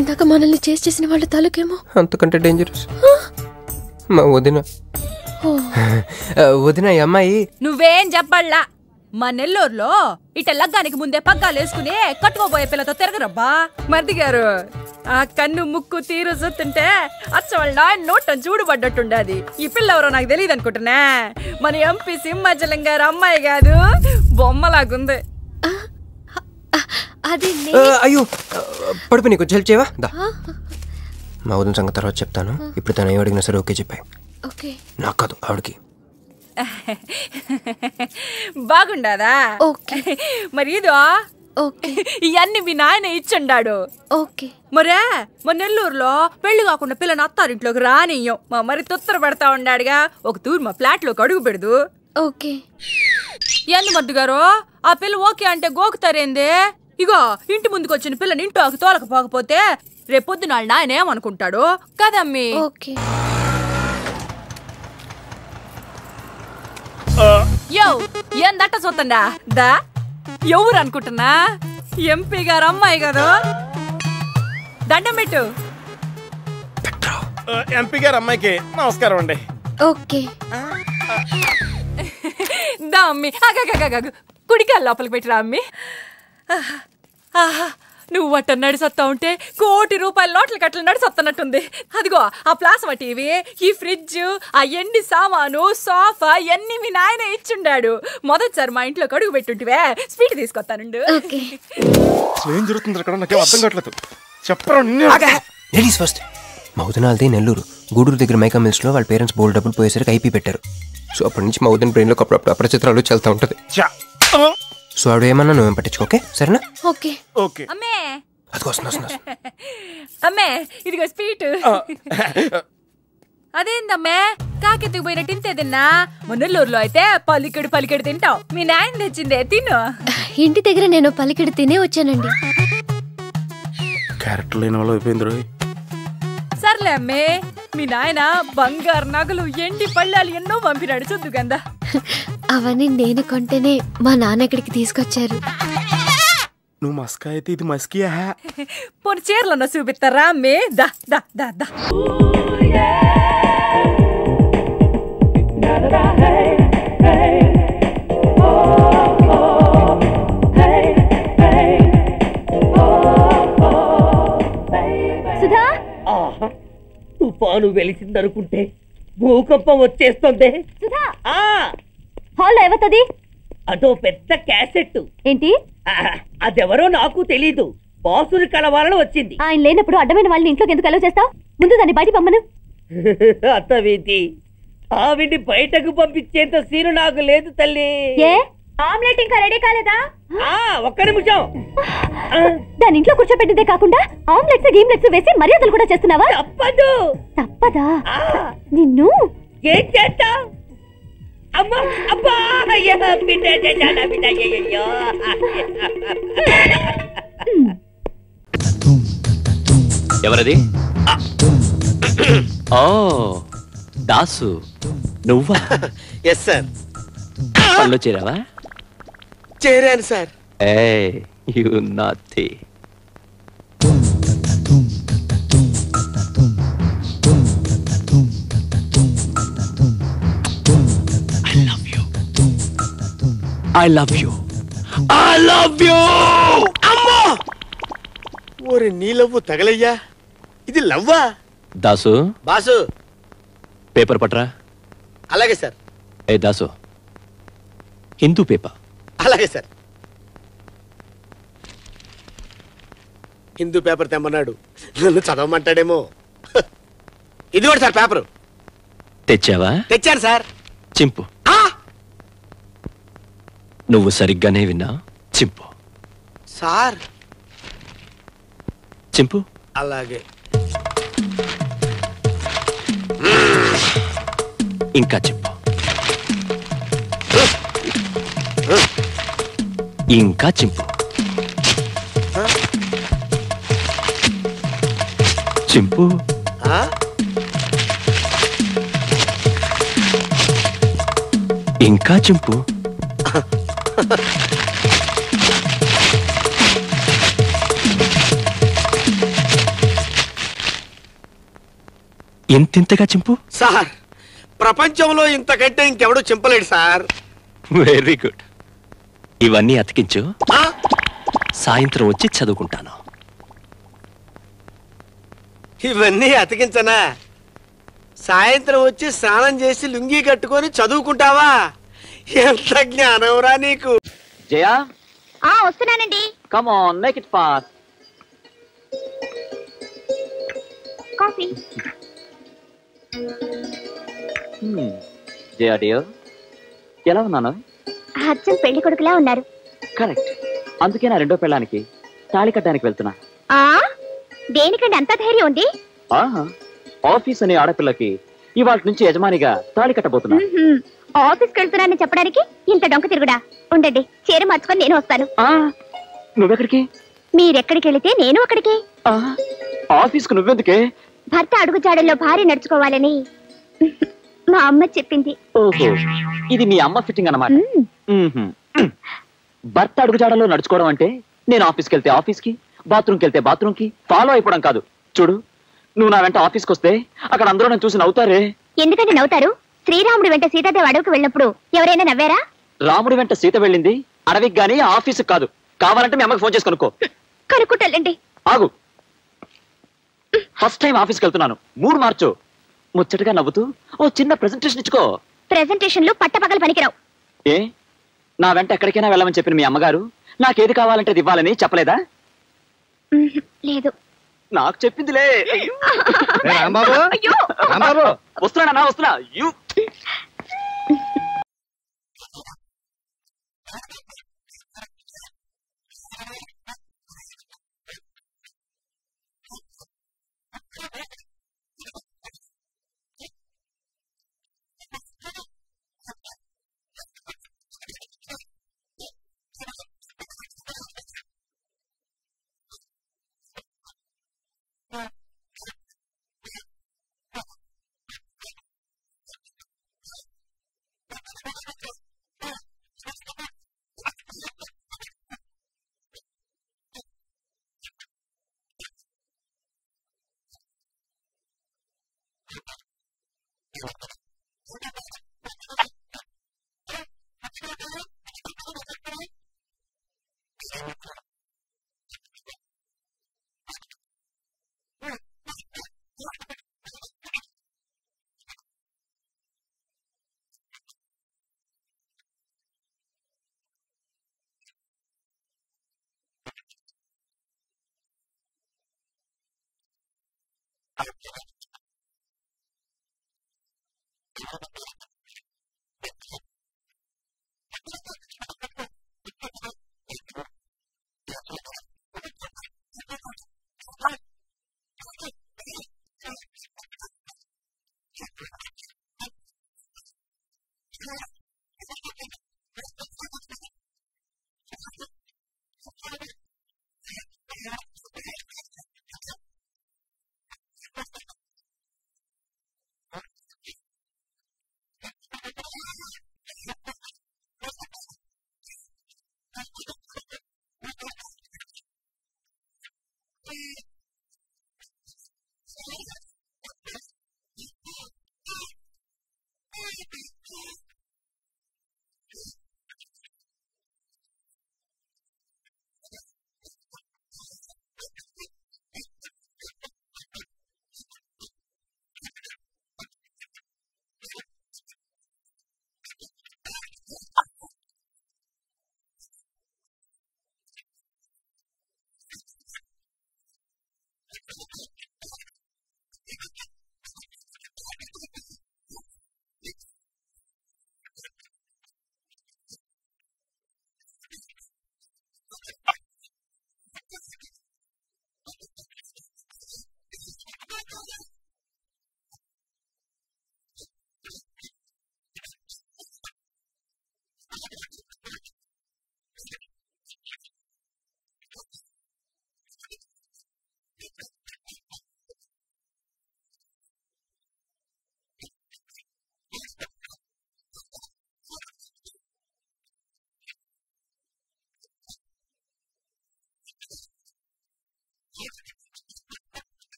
ఇందాక మనల్ని చేసిన వాళ్ళ తాలూకేమో అంతకంటే డేంజరస్. మా వదిన వదిన ఈ అమ్మాయి. నువ్వేం చెప్పాలా? మా నెల్లూరులో ఇట లగ్గానికి ముందే పగ్గాలు వేసుకుని కట్టుకోబోయే పిల్లతో తిరగరబ్బా. మరిది గారు, ఆ కన్ను ముక్కు తీరు చూస్తుంటే అచ్చవాళ్ళ నాయన నోటం చూడుబడ్డట్టుండది. ఈ పిల్ల ఎవరో నాకు తెలియదు అనుకుంటున్నా. మన ఎంపీ సింహాచలం గారు అమ్మాయి కాదు, బొమ్మలాగుంది. అయ్యో పడుపు, నీకు హెల్ప్ చేయవా? మా వదిన సంగతి తర్వాత చెప్తాను. ఇప్పుడు తను ఏం అడిగినా సరే ఓకే చెప్పాయి. నాకు కాదు, ఆవిడకి. బాగుండదా? మరి ఇదో ఇవన్నీ మీ నాయన ఇచ్చుండాడు. మరే మా నెల్లూరులో పెళ్లి కాకుండా పిల్లని అత్తారింట్లోకి రానియ్యం. మా మరి తొత్తర పడతా ఉండాడుగా. ఒక తూరు మా ఫ్లాట్ లోకి అడుగు పెడదు. ఎందు మద్దు గారు, ఆ పిల్ల ఓకే అంటే గోకుతారేందే? ఇగో ఇంటి ముందుకు వచ్చిన పిల్లని ఇంట్లోకి తోలకపోకపోతే రేపొద్దున నాయన ఏమనుకుంటాడు కదమ్మీ? యో ఏం దట్ట చూతండా దా? ఎవరు అనుకుంటున్నా? ఎంపీ గారు అమ్మాయి కదా. దండం పెట్టు. ఎంపీ గారు అమ్మాయికి నమస్కారం అండి. దా అమ్మి, కుడికాయ లోపలికి పెట్టిరా అమ్మి. నువ్వు అట్ట నడిసొత్తా ఉంటే ₹1 కోటి నోట్ల కట్టలు నడిసొత్తనట్టుంది. అదిగో ఆ ప్లాస్మా టీవీ, ఈ ఫ్రిడ్జ్, ఆ ఎండి సామాను, సోఫా ఇవన్నీ మీ నాయన ఇచ్చుండాడు. మొదటిసారి మా ఇంట్లో అడుగు పెట్టుంటివే, స్వీట్ తీసుకొస్తానుండు. ఏం జరుగుతుంది అక్కడ? నాకేం అర్థం కావట్లేదు. చెప్పరా. Ladies first. మా వదినాలది నెల్లూరు. గూడూరు దగ్గర మైకా మిల్స్ లో వాళ్ళ పేరెంట్స్ బోల్డ్ డబ్బులు పోయేసరికి ఐపీ పెట్టారు. సో అప్పటి నుంచి మా వదిన బ్రెయిన్ లో అప్పుడప్పుడు అపరిచిత్రాలు చల్తా ఉంటది. సో ఆవిడ ఏమన్నా నువ్వేం పట్టించుకోకే, సరేనా? అమ్మే అమ్మే ఇదిగో స్వీట్. అదేందమ్మే కాకెత్తుకు పోయినట్టు ఇంతే తిన్నా? మున్నెల్లూరులో అయితే పలికెడు తింటావు. మీ నాయన తెచ్చిందే తిను. ఇంటి దగ్గర నేను పలికెడు తినే వచ్చానండి. క్యారెక్టర్ లేని వాళ్ళు అయిపోయింది. సర్లే అమ్మే, మీ నాయన బంగారు నగలు, ఎండి పళ్ళాలు ఎన్నో పంపినాడు చూద్దు గందా. అవన్నీ నేను కొంటేనే మా నాన్న ఇక్కడికి తీసుకొచ్చారు. నువ్వు మస్కా అయితే ఇది మస్కియా? పోనీ చీరలన్నా చూపిస్తారా అమ్మే? దా దా దా దా. తుఫాను వెలిసిందనుకుంటే భూకంపం వచ్చేస్తుంది. హాల్లో ఏమవుతుంది? అదో పెద్ద క్యాసెట్. ఏంటి? అదెవరో నాకు తెలీదు. బాసుని కలవాలని వచ్చింది. ఆయన లేనప్పుడు అడ్డమైన వాళ్ళని ఇంట్లోకి ఎందుకు అలౌ చేస్తావు? ముందు దాన్ని బయట పంపను. అత్తవేంటి? ఆవిడ్ని బయటకు పంపించేంత సీను నాకు లేదు తల్లి. ఆమ్లెట్ ఇంకా రెడీ కాలేదా? ఒక్క నిమిషం. దాని ఇంట్లో కూర్చోపెట్టిందే కాకుండా ఆమ్లెట్స్ గీమ్లెట్స్ వేసి మర్యాదలు కూడా చేస్తున్నావా? తప్పదు. తప్పదా? నిన్ను ఏం చేస్తా? అమ్మా అబ్బా, ఎవరది? ఓ దాసు, నువ్వా? Yes sir. పనిలో చేరావా? చేరాను sir. You naughty. I love you. I love you. అమ్మా! ఓరే నీ లవ్వు తగలయ్యా. ఇది లవ్వా? దాసు. బాసు. పేపర్ పట్రా. అలాగే సార్. దాసు, హిందూ పేపర్. అలాగే సార్. హిందూ పేపర్ తెమ్మన్నాడు, నన్ను చదవమంటాడేమో. ఇది కూడా సార్ పేపరు. తెచ్చావా? తెచ్చాను సార్. చింపు. నువ్వు సరిగ్గానే విన్నా. చింపు సార్. చింపు. అలాగే. ఇంకా చింపు. ఇంకా చింపు. చింపు. ఇంకా చింపు. ఇంతింతగా చింపు. సార్ ప్రపంచంలో ఇంతకంటే ఇంకెవడూ చింపలేడు సార్. Very good. ఇవన్నీ అతికించు, ఆ? సాయంత్రం వచ్చి చదువుకుంటాను. ఇవన్నీ అతికించనా? సాయంత్రం వచ్చి స్నానం చేసి లుంగీ కట్టుకొని చదువుకుంటావా? ఎంత జ్ఞానంరా నీకు. జయా, వస్తున్నానండి. Come on, make it fast. Coffee. Jaya dear, ఎలా ఉన్నాను? అచ్చం పెళ్లి కొడుకులా ఉన్నారు. కరెక్ట్. అందుకే నా రెండో పెళ్ళానికి తాళి కట్టడానికి వెళ్తున్నా. దేనికండి అంత ధైర్యం ఉంది? ఆఫీస్ అనే ఆడపిల్లకి ఇవాళ నుంచి యజమానిగా తాళి కట్టబోతున్నా. ఆఫీస్కి వెళ్తున్నానని చెప్పడానికి ఇంత డొంక తిరుగుడా? ఉండండి, చీర మార్చుకొని నేను వస్తాను. నువ్వెక్కడికి? మీరెక్కడికి వెళితే నేను అక్కడికి. ఆఫీస్కు నువ్వెందుకే? భర్త అడుగుజాడల్లో భార్య నడుచుకోవాలని మా అమ్మ చెప్పింది. ఓహో, ఇది మీ అమ్మ ఫిట్టింగ్ అన్నమాట. భర్త అడుగుజాడల్లో నడుచుకోవడం అంటే నేను ఆఫీస్కి వెళ్తే ఆఫీస్కి, బాత్రూమ్కి వెళ్తే బాత్రూమ్కి ఫాలో అయిపోవడం కాదు. చూడు, నువ్వు నా వెంట ఆఫీస్కి వస్తే అక్కడ అందరూ నన్ను చూసి నవ్వుతారే. ఎందుకంటే నవ్వుతారు? శ్రీరాముడి వెంట సీతాదేవి అడవికి వెళ్ళినప్పుడు ఎవరైనా నవ్వారా? రాముడి వెంట సీత వెళ్ళింది అడవికి గానీ ఆఫీస్కి కాదు. కావాలంటే మీ అమ్మకి ఫోన్ చేసి కనుక్కో. కనుక్కుంటాలండి. ఆగు, ఫస్ట్ టైం ఆఫీస్కి వెళ్తున్నాను, మూడు మార్చు. ముచ్చటగా నవ్వుతూ ఓ చిన్న ప్రెజెంటేషన్ ఇచ్చుకో. ప్రెజెంటేషన్లు పట్టపగలు పనికిరావు. ఏ, నా వెంట ఎక్కడికైనా వెళ్ళమని చెప్పిన మీ అమ్మగారు నాకేది కావాలంటే అది ఇవ్వాలని చెప్పలేదా? లేదు. నాకు చెప్పిందిలే. అయ్యో, వస్తున్నా వస్తున్నా.